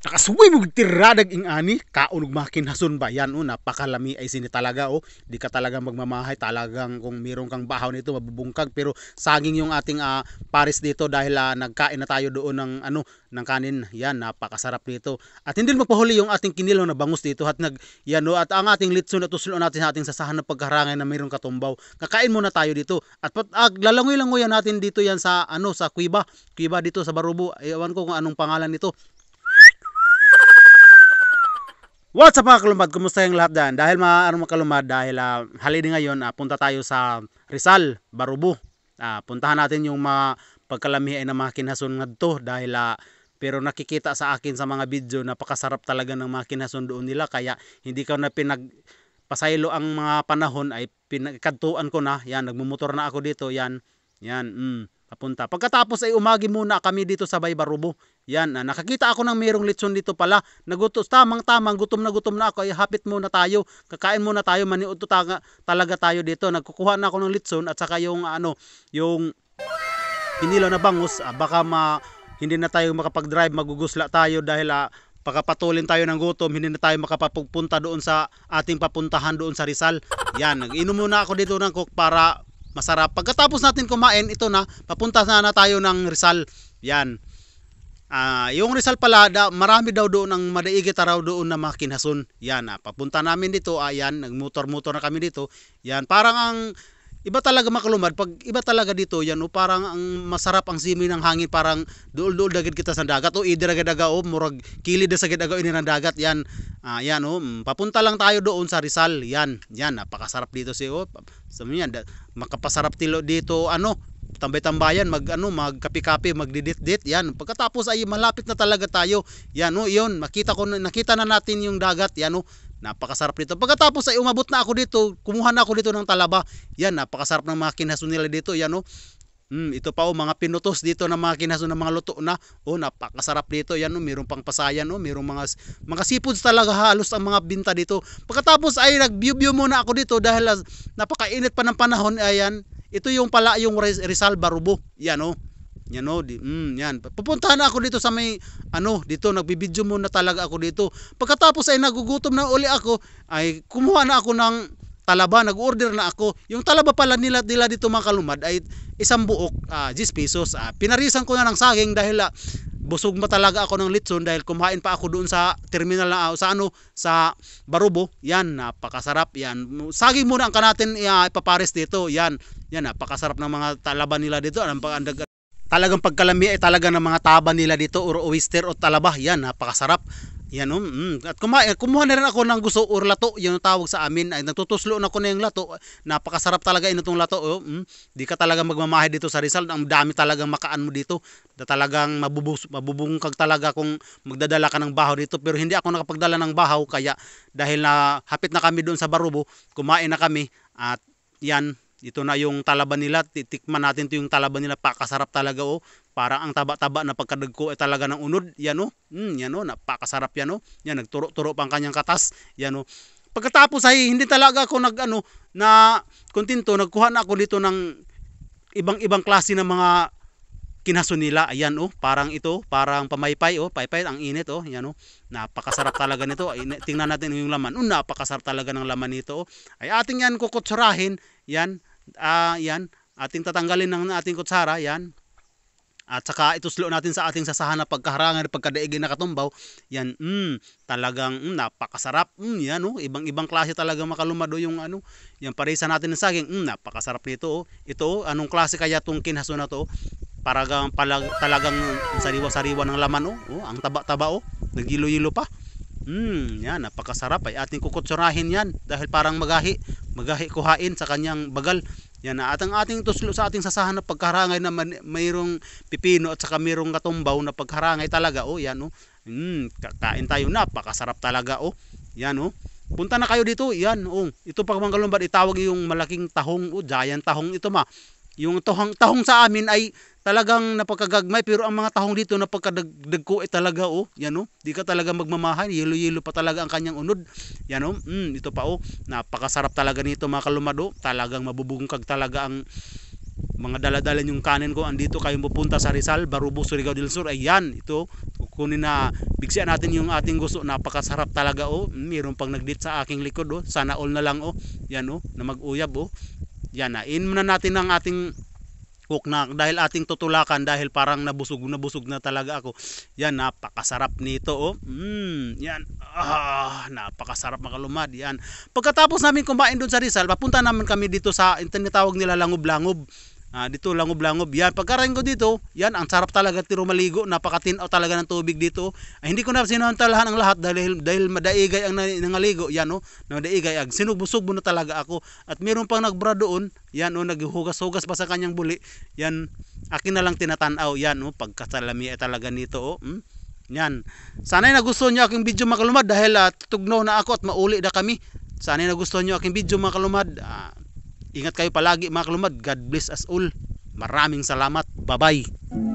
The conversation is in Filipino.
Nakasuwi mo tiradag ing ani, kaunog makin hason ba yan, napakalami ay sini talaga, di ka talaga magmamahay, talagang kung meron kang bahaw nito mabubungkag, pero saging yung ating pares dito dahil nagkain na tayo doon ng kanin, yan napakasarap dito. At hindi magpahuli yung ating kinilaw na bangus dito at at ang ating litson at tuslo natin sa ating sasahan na pagkarangay na mayroong katumbaw. Kakain muna tayo dito at lalangoy-langoyan natin dito yan sa Kuiba dito sa Barubo. Ewan ko kung anong pangalan nito. What's up mga kalumad? Kumusta yung lahat dyan? Dahil makalumad, dahil holiday ngayon, punta tayo sa Rizal, Barubo. Puntahan natin yung mga pagkalamihay na mga kinason nga to dahil pero nakikita sa akin sa mga video, napakasarap talaga ng mga kinason doon nila, kaya hindi ko na pinagpasaylo ang mga panahon, ay pinagkantuan ko na. Yan, nagmumotor na ako dito, yan papunta. Pagkatapos ay umagi muna kami dito sa Barubo. Yan, nakakita ako ng mayroong litson dito pala. Tamang gutom na ako. Ay hapit muna tayo. Kakain muna tayo. Maniud talaga tayo dito. Nagkukuha na ako ng litson at saka yung pinilaw na bangus. Baka hindi na tayo makapag-drive, magugusla tayo dahil pagkapatulin tayo ng gutom, hindi na tayo makapapunta doon sa ating papuntahan doon sa Rizal. Yan, nag-inom muna ako dito ng coke para masarap. Pagkatapos natin kumain, ito na, papunta na tayo ng Rizal. Yan. Yung Rizal pala, marami daw doon ang madaigit raw doon na mga kinason. Yan, papunta namin dito, ayan, nagmotor-motor na kami dito. Yan, parang ang iba talaga makalumad, pag iba talaga dito, yan, parang ang masarap ang simoy ng hangin, parang duol-duol dagad kita sa dagat, idiragadaga, murag kilid sa gidagaw ini ng dagat, yan. Papunta lang tayo doon sa Rizal. Yan, napakasarap dito sabi niya, makapasarap tilo dito, tambay-tambayan, magkapi-kapi, magdidit-dit. Yan, pagkatapos ay malapit na talaga tayo. Yan, yun, nakita na natin yung dagat. Yan, napakasarap dito. Pagkatapos ay umabot na ako dito, kumuha na ako dito ng talaba. Yan, napakasarap ng mga kinason nila dito. Yan, ito pa mga pinutos dito ng mga kinason ng mga luto na. Napakasarap dito. Yan, mayroong pang pasayan, mayroong mga seafoods talaga, halos ang mga binta dito. Pagkatapos ay nag-view muna ako dito dahil napakainit pa ng panahon. Ayan, ito yung pala yung Rizal Barubo. Yan, yan. Pupuntahan ako dito sa may dito nagbibideo muna talaga ako dito. Pagkatapos ay nagugutom na uli ako, ay kumuha na ako ng talaba, nag-order na ako. Yung talaba pala nila dito mga kalumad ay isang buok, 10 pesos. Pinarisan ko na ng saging dahil busog ma talaga ako ng litson dahil kumain pa ako doon sa terminal sa Barubo. Yan, napakasarap. Yan, saging muna ang kanatin ipapares dito. Yan, napakasarap ng mga talaba nila dito. Talagang pagkalami ay talaga ng mga taba nila dito, or oyster o talaba. Yan, napakasarap. Yan, at kumuha na rin ako ng gusto or lato, yun ang tawag sa amin. Ay natutuslo na ko na yung lato. Napakasarap talaga itong lato. Di ka talaga magmamahay dito sa Rizal. Ang dami talagang makaan mo dito. Talagang mabubungkag talaga kung magdadala ka ng bahaw dito. Pero hindi ako nakapagdala ng bahaw, kaya dahil na hapit na kami doon sa Barubo, kumain na kami. At yan, ito na yung talaba nila. Titikman natin ito yung talaba nila. Pakasarap talaga. Parang ang taba-taba na pagkadagko ay talaga ng unod. Yan, napakasarap yan. Yan, nagturo-turo pa ang kanyang katas. Yan, pagkatapos ay hindi talaga ako na kontento. Nagkuha na ako dito ng ibang klase ng mga kinason nila. Ayan, parang pamaypay, paypay, ang init, yan, napakasarap talaga nito. Ay, tingnan natin yung laman. Napakasarap talaga ng laman nito. Ay ating yan kukutsurahin. Yan, yan, ating tatanggalin ng ating kutsara. Yan. At saka ituslo natin sa ating sasahan na pagkaharangan, pagkadaigin na katumbaw. Yan, talagang napakasarap. Yan, ibang klase talaga makalumado yung yung parisa natin ng saging. Napakasarap nito. Ito, anong klase kaya tong kinhaso na to? Talagang sariwa-sariwa ng laman. Ang taba-taba. Nagilo-yilo pa. Yan, napakasarap. Ay ating kukutsurahin yan dahil parang magahi kuhain sa kanyang bagal. Yan, at ang ating tuslo sa ating sasahan na pagkarangay na mayroong pipino at saka mayroong katumbaw na pagkarangay talaga. Yan, kakain tayo, napakasarap talaga. Yan, punta na kayo dito. Yan, ito pa mga kalumbad, itawag yung malaking tahong, giant tahong ito yung tahong sa amin ay talagang napakagagmay, pero ang mga tahong dito napakadagko talaga. Yan, di ka talaga magmamahay, yelo-yelo pa talaga ang kanyang unod. Yan, ito pa, napakasarap talaga nito mga kalumado. Talagang mabubungkag talaga ang mga dala-dala yung kanin ko. Andito kayong pupunta sa Rizal, Barubo, Surigao del Sur. Ayan, ito kunin na bigsian natin yung ating gusto. Napakasarap talaga oh. Mayroon pang nagdit sa aking likod oh. Sana all na lang oh. Yan oh, na mag-uyab oh. Yan na, muna natin ang ating cook na dahil ating tutulakan dahil parang nabusog na talaga ako. Yan, napakasarap nito oh. Yan. Napakasarap mga kalumad. Yan. Pagkatapos namin kumain doon sa Rizal, papunta naman kami dito sa tinatawag nila Langob-Langob. Dito Langob-Langob. Yan, pagkarating ko dito, yan ang sarap talaga tiro maligo, napakatinaw talaga ng tubig dito. Hindi ko na sinantalahan ang lahat dahil madaigay ang nangaligo. Yan oh, madaigay ag sinugbo-sugbo na talaga ako. At meron pang nagbra doon, yan oh, naghuhugas-hugas pa sa kanyang buli. Yan, akin na lang tinatanaw. Yan oh, pagkasalami talaga nito oh. Yan. Sana'y nagustuhan niyo aking video mga kalumad dahil tutugnaw na ako at mauli na kami. Sana'y nagustuhan niyo aking video mga kalumad. Ingat kayo palagi mga kalumad. God bless us all. Maraming salamat. Bye-bye.